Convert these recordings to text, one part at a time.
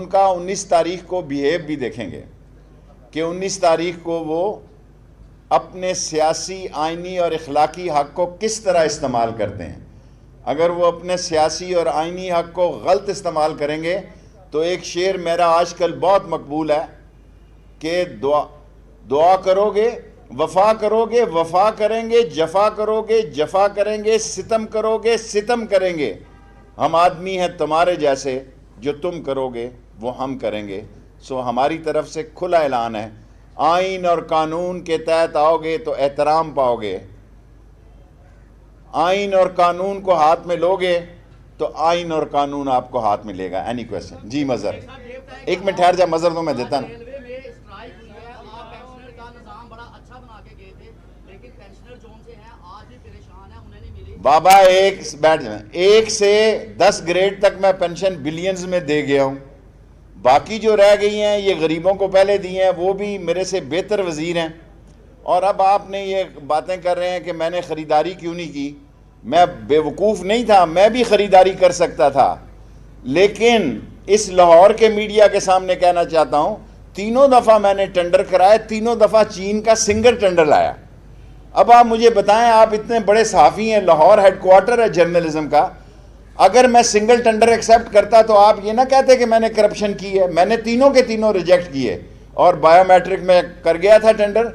उनका 19 तारीख को बिहेव भी देखेंगे कि 19 तारीख को वो अपने सियासी, आइनी और इखलाकी हक को किस तरह इस्तेमाल करते हैं। अगर वो अपने सियासी और आइनी हक को गलत इस्तेमाल करेंगे तो एक शेर मेरा आजकल बहुत मकबूल है कि दुआ करोगे वफा करोगे, वफा करेंगे, जफा करोगे, जफा करेंगे, सितम करोगे, सितम करेंगे। हम आदमी हैं तुम्हारे जैसे, जो तुम करोगे वो हम करेंगे। सो हमारी तरफ से खुला ऐलान है, आइन और कानून के तहत आओगे तो एहतराम पाओगे, आइन और कानून को हाथ में लोगे तो आइन और कानून आपको हाथ में लेगा। Any question? जी मजर, एक मिनट ठहर जा, मजर तो मैं देता ना। बाबा एक बैठ जाए, 1 से 10 ग्रेड तक मैं पेंशन बिलियंस में दे गया हूं। बाकी जो रह गई हैं ये गरीबों को पहले दी हैं, वो भी मेरे से बेहतर वजीर हैं। और अब आपने ये बातें कर रहे हैं कि मैंने ख़रीदारी क्यों नहीं की। मैं बेवकूफ़ नहीं था, मैं भी ख़रीदारी कर सकता था, लेकिन इस लाहौर के मीडिया के सामने कहना चाहता हूं, 3 दफ़ा मैंने टेंडर कराए, 3 दफ़ा चीन का सिंगल टेंडर लाया। अब आप मुझे बताएं, आप इतने बड़े सहाफ़ी हैं, लाहौर हेडक्वार्टर है जर्नलिज्म का, अगर मैं सिंगल टेंडर एक्सेप्ट करता तो आप ये ना कहते कि मैंने करप्शन की है। मैंने तीनों के तीनों रिजेक्ट किए और बायोमेट्रिक में कर गया था टेंडर,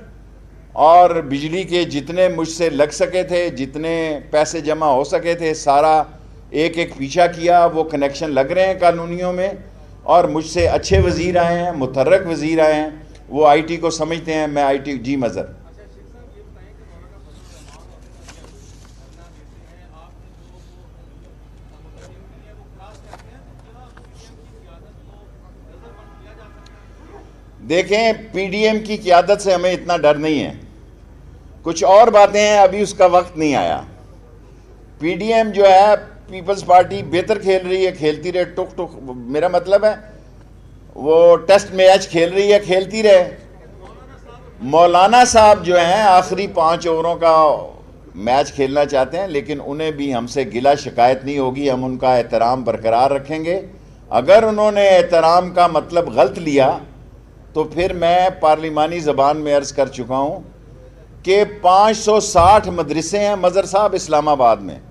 और बिजली के जितने मुझसे लग सके थे, जितने पैसे जमा हो सके थे, सारा एक एक पीछा किया। वो कनेक्शन लग रहे हैं कानूनियों में, और मुझसे अच्छे वज़ीर आए हैं, मुतर्रक वज़ीर आए हैं, वो आईटी को समझते हैं। मैं आईटी, जी मज़र। देखें, पीडीएम की क़यादत से हमें इतना डर नहीं है, कुछ और बातें हैं, अभी उसका वक्त नहीं आया। पीडीएम जो है, पीपल्स पार्टी बेहतर खेल रही है, खेलती रहे, टुक टुक, मेरा मतलब है वो टेस्ट मैच खेल रही है, खेलती रहे। मौलाना साहब जो हैं आखिरी 5 ओवरों का मैच खेलना चाहते हैं, लेकिन उन्हें भी हमसे गिला शिकायत नहीं होगी, हम उनका एहतराम बरकरार रखेंगे। अगर उन्होंने एहतराम का मतलब गलत लिया तो फिर मैं पार्लिमानी ज़बान में अर्ज़ कर चुका हूँ कि 560 मदरसे हैं मज़र साहब इस्लामाबाद में,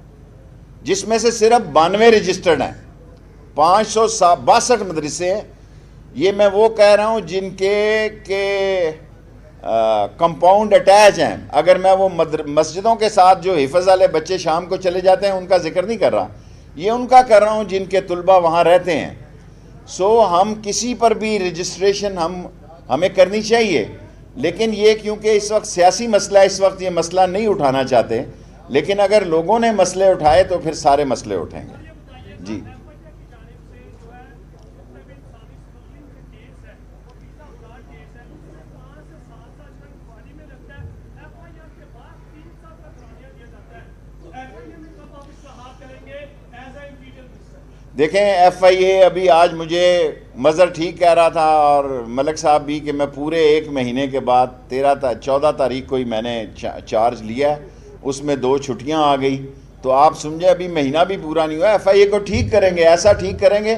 जिसमें से सिर्फ 92 रजिस्टर्ड हैं। 562 मदरसे हैं। ये मैं वो कह रहा हूँ जिनके के कंपाउंड अटैच हैं। अगर मैं वो मस्जिदों के साथ जो हिफ़्ज़ वाले बच्चे शाम को चले जाते हैं उनका जिक्र नहीं कर रहा, ये उनका कर रहा हूँ जिनके तुलबा वहाँ रहते हैं। सो हम किसी पर भी रजिस्ट्रेशन हमें करनी चाहिए, लेकिन ये क्योंकि इस वक्त सियासी मसला है, इस वक्त ये मसला नहीं उठाना चाहते, लेकिन अगर लोगों ने मसले उठाए तो फिर सारे मसले उठेंगे। जी देखें, एफआईए अभी आज मुझे मज़र ठीक कह रहा था और मलिक साहब भी कि मैं पूरे 1 महीने के बाद 14 तारीख को ही मैंने चार्ज लिया, उसमें 2 छुट्टियां आ गई, तो आप समझे अभी महीना भी पूरा नहीं हुआ। एफआईए को ठीक करेंगे, ऐसा ठीक करेंगे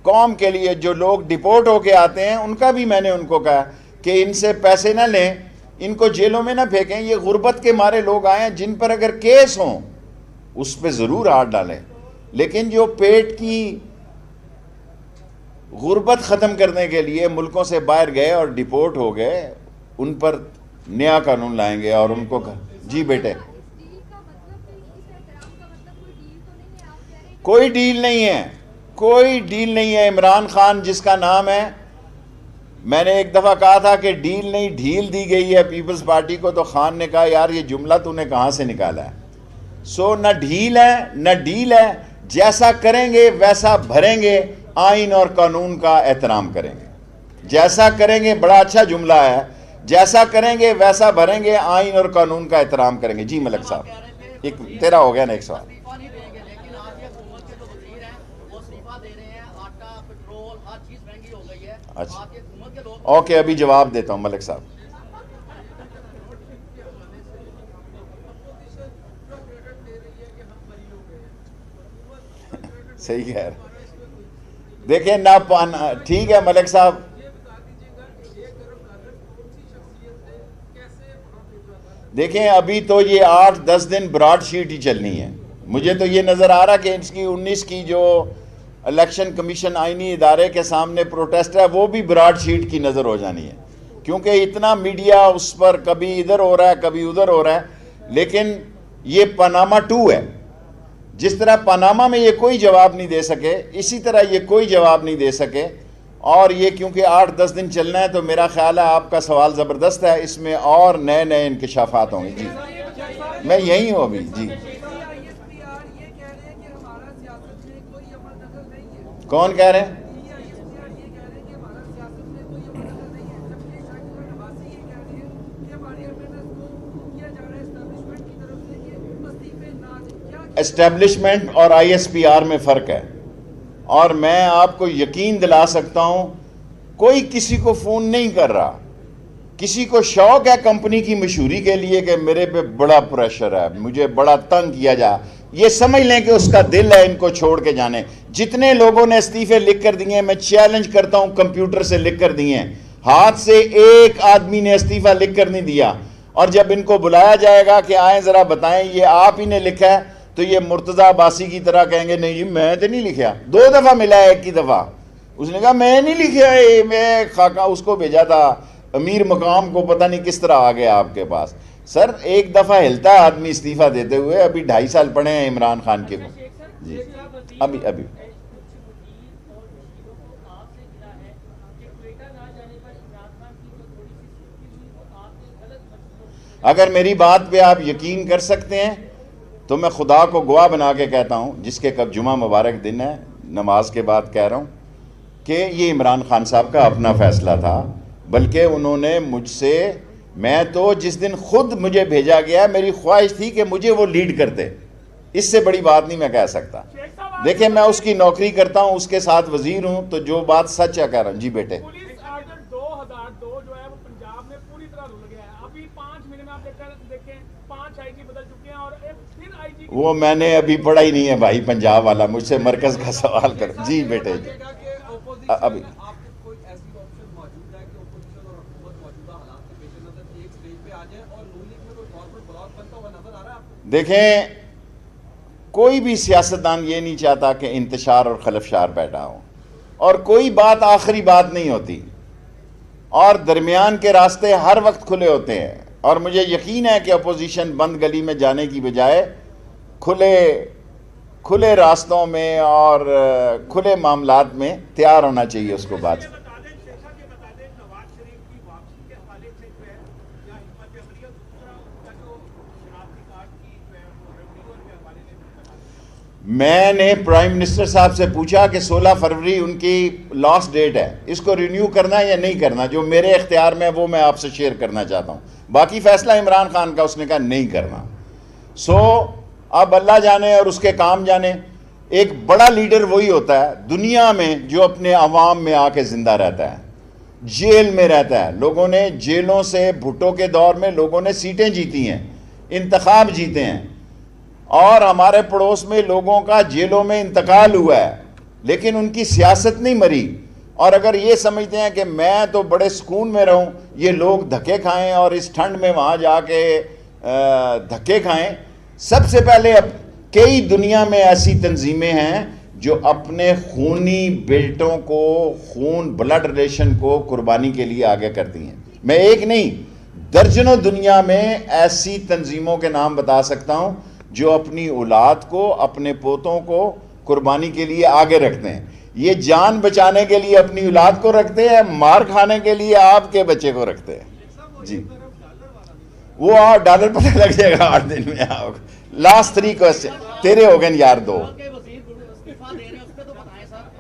कौम के लिए। जो लोग डिपोर्ट होके आते हैं उनका भी मैंने उनको कहा कि इनसे पैसे ना लें, इनको जेलों में ना फेंकें। ये गुर्बत के मारे लोग आए हैं, जिन पर अगर केस हों उस पर ज़रूर हाथ डालें, लेकिन जो पेट की गुर्बत ख़त्म करने के लिए मुल्कों से बाहर गए और डिपोर्ट हो गए, उन पर नया कानून लाएंगे और उनको। जी बेटे, कोई डील नहीं है, कोई डील नहीं है। इमरान खान जिसका नाम है, मैंने एक दफ़ा कहा था कि डील नहीं ढील दी गई है पीपल्स पार्टी को, तो खान ने कहा यार ये जुमला तूने कहाँ से निकाला है। सो न ढील है न डील है, जैसा करेंगे वैसा भरेंगे, आइन और कानून का एहतराम करेंगे। जैसा करेंगे, बड़ा अच्छा जुमला है, जैसा करेंगे वैसा भरेंगे, आइन और कानून का एहतराम करेंगे। जी मलिक साहब, एक तेरा हो गया ना एक सवाल। अच्छा ओके, अभी जवाब देता हूँ मलिक साहब। सही कह रहे। देखिए ना ठीक है मलिक साहब, देखें अभी तो ये 8-10 दिन ब्रॉड शीट ही चलनी है। मुझे तो ये नज़र आ रहा कि इसकी 19 की जो इलेक्शन कमीशन आईनी इदारे के सामने प्रोटेस्ट है वो भी ब्रॉड शीट की नज़र हो जानी है, क्योंकि इतना मीडिया उस पर कभी इधर हो रहा है कभी उधर हो रहा है। लेकिन ये पनामा 2 है। जिस तरह पनामा में ये कोई जवाब नहीं दे सके, इसी तरह ये कोई जवाब नहीं दे सके। और ये क्योंकि 8-10 दिन चलना है तो मेरा ख्याल है आपका सवाल ज़बरदस्त है, इसमें और नए नए इंकशाफात होंगे। जी मैं यही हूँ अभी। जी कौन कह रहे हैं? एस्टेब्लिशमेंट और ISPR में फ़र्क है, और मैं आपको यकीन दिला सकता हूं कोई किसी को फ़ोन नहीं कर रहा। किसी को शौक है कंपनी की मशहूरी के लिए कि मेरे पे बड़ा प्रेशर है, मुझे बड़ा तंग किया जा, ये समझ लें कि उसका दिल है इनको छोड़ के जाने। जितने लोगों ने इस्तीफे लिख कर दिए, मैं चैलेंज करता हूं, कंप्यूटर से लिख कर दिए, हाथ से एक आदमी ने इस्तीफा लिख कर नहीं दिया। और जब इनको बुलाया जाएगा कि आए ज़रा बताएं ये आप ही ने लिखा है, तो ये मुर्तज़ा अब्बासी की तरह कहेंगे नहीं जी मैं तो नहीं लिखा। 2 दफ़ा मिला है, एक ही दफ़ा उसने कहा मैं नहीं लिखा, मैं खाका उसको भेजा था अमीर मकाम को, पता नहीं किस तरह आ गया आपके पास। सर एक दफ़ा हिलता है आदमी इस्तीफ़ा देते हुए। अभी 2.5 साल पड़े हैं इमरान खान के को। जी अभी अगर मेरी बात पे आप यकीन कर सकते हैं तो मैं खुदा को गवाह बना के कहता हूँ, जिसके कब जुमा मुबारक दिन है, नमाज के बाद कह रहा हूँ कि ये इमरान खान साहब का अपना फ़ैसला था। बल्कि उन्होंने मुझसे, मैं तो जिस दिन खुद मुझे भेजा गया मेरी ख्वाहिश थी कि मुझे वो लीड करते, इससे बड़ी बात नहीं मैं कह सकता। देखिए मैं उसकी नौकरी करता हूँ, उसके साथ वजीर हूँ, तो जो बात सच है कह रहा हूँ। जी बेटे वो मैंने अभी पढ़ा ही नहीं है भाई, पंजाब वाला, मुझसे मरकज का सवाल कर। जी बेटे जी अभी देखें कोई भी सियासतदान ये नहीं चाहता कि इंतशार और खलफशार पैदा हो, और कोई बात आखिरी बात नहीं होती, और दरमियान के रास्ते हर वक्त खुले होते हैं। और मुझे यकीन है कि अपोजिशन बंद गली में जाने की बजाय खुले रास्तों में और खुले मामलात में तैयार होना चाहिए उसको। बात मैंने प्राइम मिनिस्टर साहब से पूछा कि 16 फरवरी उनकी लास्ट डेट है, इसको रिन्यू करना है या नहीं करना। जो मेरे इख्तियार में वो मैं आपसे शेयर करना चाहता हूँ, बाकी फैसला इमरान खान का। उसने कहा नहीं करना। सो अब अल्लाह जाने और उसके काम जाने। एक बड़ा लीडर वही होता है दुनिया में जो अपने अवाम में आके जिंदा रहता है, जेल में रहता है। लोगों ने जेलों से, भुट्टो के दौर में लोगों ने सीटें जीती हैं, इंतखाब जीते हैं, और हमारे पड़ोस में लोगों का जेलों में इंतकाल हुआ है, लेकिन उनकी सियासत नहीं मरी। और अगर ये समझते हैं कि मैं तो बड़े सुकून में रहूं, ये लोग धक्के खाएं और इस ठंड में वहाँ जाके धक्के खाएं। सबसे पहले अब कई दुनिया में ऐसी तंजीमें हैं जो अपने खूनी बेटों को, खून ब्लड रिलेशन को कुर्बानी के लिए आगे करती हैं। मैं एक नहीं, दर्जनों दुनिया में ऐसी तंजीमों के नाम बता सकता हूँ जो अपनी औलाद को, अपने पोतों को कुर्बानी के लिए आगे रखते हैं। ये जान बचाने के लिए अपनी औलाद को रखते हैं, मार खाने के लिए आपके बच्चे को रखते हैं। जी वो आप डॉलर पता लग जाएगा 8 दिन में। आप लास्ट 3 क्वेश्चन तेरे हो गए यार 2।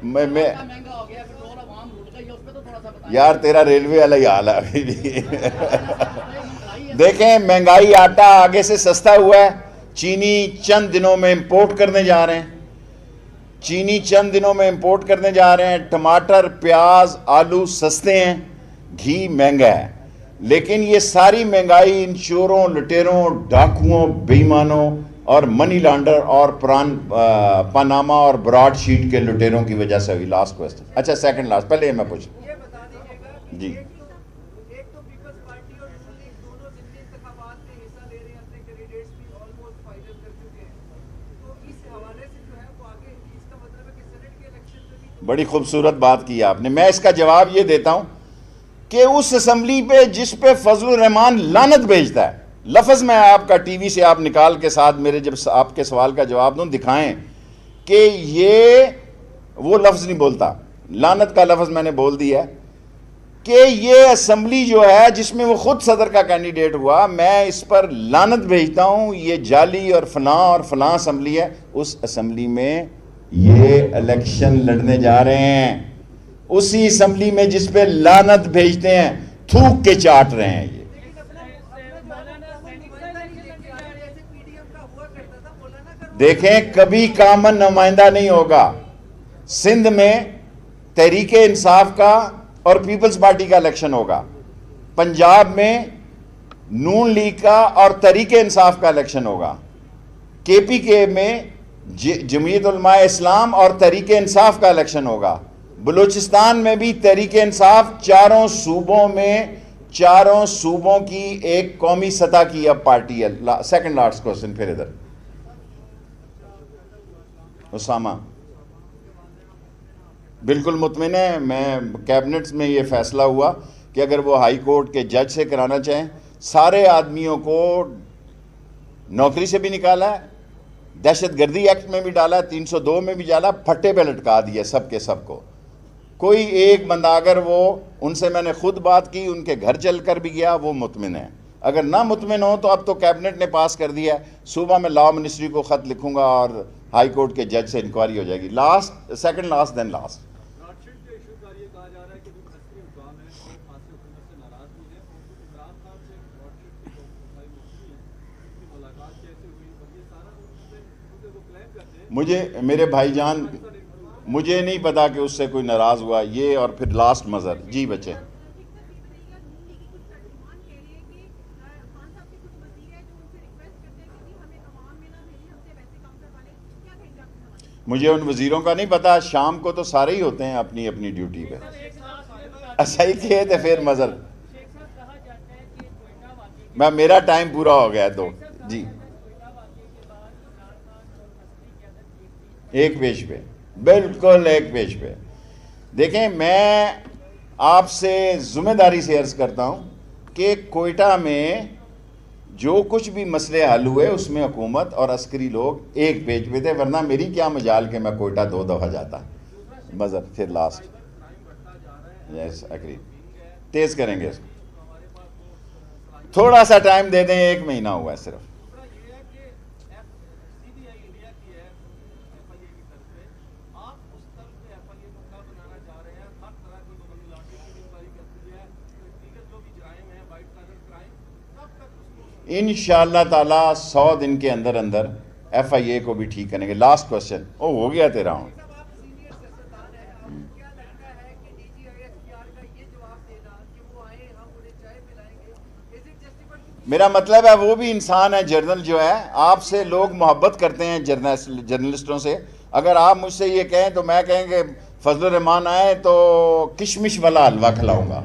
मैं यार तेरा रेलवे वाला ही हाल है अभी भी। देखें महंगाई, आटा आगे से सस्ता हुआ है, चीनी चंद दिनों में इंपोर्ट करने जा रहे हैं, टमाटर, प्याज, आलू सस्ते हैं, घी महंगा है। लेकिन ये सारी महंगाई इन चोरों, लुटेरों, डाकुओं, बेईमानों और मनी लॉन्डर और पनामा और ब्रॉड शीट के लुटेरों की वजह से हुई। लास्ट क्वेश्चन, अच्छा सेकंड लास्ट, पहले मैं पूछ ये बता दीजिएगा जी। एक तो पीपल्स पार्टी और नून लीग दोनों जितने इंतखाबात में हिस्सा ले रहे हैं, अपने कैंडिडेट्स भी ऑलमोस्ट फाइनल कर चुके हैं, तो इस हवाले से जो है वो आगे इसका मतलब है कि सेनेट के इलेक्शन में भी बड़ी खूबसूरत बात की आपने। मैं इसका जवाब ये देता हूं कि उस असम्बली पे जिस पे फजलुर रहमान लानत भेजता है, लफ्ज़ मैं आपका टीवी से आप निकाल के साथ मेरे जब आपके सवाल का जवाब दूं दिखाएं कि ये वो लफ्ज़ नहीं बोलता, लानत का लफ्ज़ मैंने बोल दिया कि ये असम्बली जो है जिसमें वो खुद सदर का कैंडिडेट हुआ, मैं इस पर लानत भेजता हूं, ये जाली और फलां असम्बली है। उस असम्बली में ये इलेक्शन लड़ने जा रहे हैं, उसी असम्बली में जिस पे लानत भेजते हैं, थूक के चाट रहे हैं। ये देखें, कभी कामन नुमाइंदा नहीं होगा। सिंध में तहरीके इंसाफ का और पीपल्स पार्टी का इलेक्शन होगा, पंजाब में नून लीग का और तहरीके इंसाफ का इलेक्शन होगा, केपीके में जमीयत उलमा इस्लाम और तहरीके इंसाफ का इलेक्शन होगा, बलूचिस्तान में भी तहरीके इंसाफ, चारों सूबों की एक कौमी सतह की अब पार्टी है। सेकंड लास्ट क्वेश्चन, फिर इधर उसामा। बिल्कुल मुतमिन है, मैं कैबिनेट में ये फैसला हुआ कि अगर वो हाई कोर्ट के जज से कराना चाहें, सारे आदमियों को नौकरी से भी निकाला है, दहशतगर्दी एक्ट में भी डाला, 302 में भी डाला, फट्टे पे लटका दिया सबके सबको। कोई एक बंदा, अगर वो उनसे मैंने खुद बात की, उनके घर चल कर भी गया, वो मुतमिन है। अगर ना मुतमिन हो तो अब तो कैबिनेट ने पास कर दिया, सुबह मैं लॉ मिनिस्ट्री को ख़त लिखूंगा और हाई कोर्ट के जज से इंक्वायरी हो जाएगी। Last, second last, then last. मुझे मेरे भाईजान, मुझे नहीं पता कि उससे कोई नाराज़ हुआ। ये और फिर लास्ट मज़र। जी बच्चे, मुझे उन वज़ीरों का नहीं पता, शाम को तो सारे ही होते हैं अपनी अपनी ड्यूटी पे। सही थे तो फिर मज़र, मैं मेरा टाइम पूरा हो गया तो जी। एक पेज पे, बिल्कुल एक पेज पे। देखें, मैं आपसे ज़िम्मेदारी से अर्ज़ करता हूँ कि कोयटा में जो कुछ भी मसले हल हुए उसमें हुकूमत और अस्करी लोग एक पेज पे थे, वरना मेरी क्या मजाल के मैं कोयटा 2 दफ़ा जाता। मज़र, फिर लास्ट। यस एग्री, तेज़ करेंगे इसको, थोड़ा सा टाइम दे दें, 1 महीना हुआ है सिर्फ। इंशाअल्लाह ताला 100 दिन के अंदर अंदर FIA को भी ठीक करेंगे। लास्ट क्वेश्चन, ओ हो गया तेरा हूँ। मेरा मतलब है वो भी इंसान है, जर्नल जो है, आपसे लोग मोहब्बत करते हैं जर्नलिस्टों से। अगर आप मुझसे ये कहें तो मैं कहेंगे फजलुर रहमान आए तो किशमिश वाला हलवा खिलाऊंगा।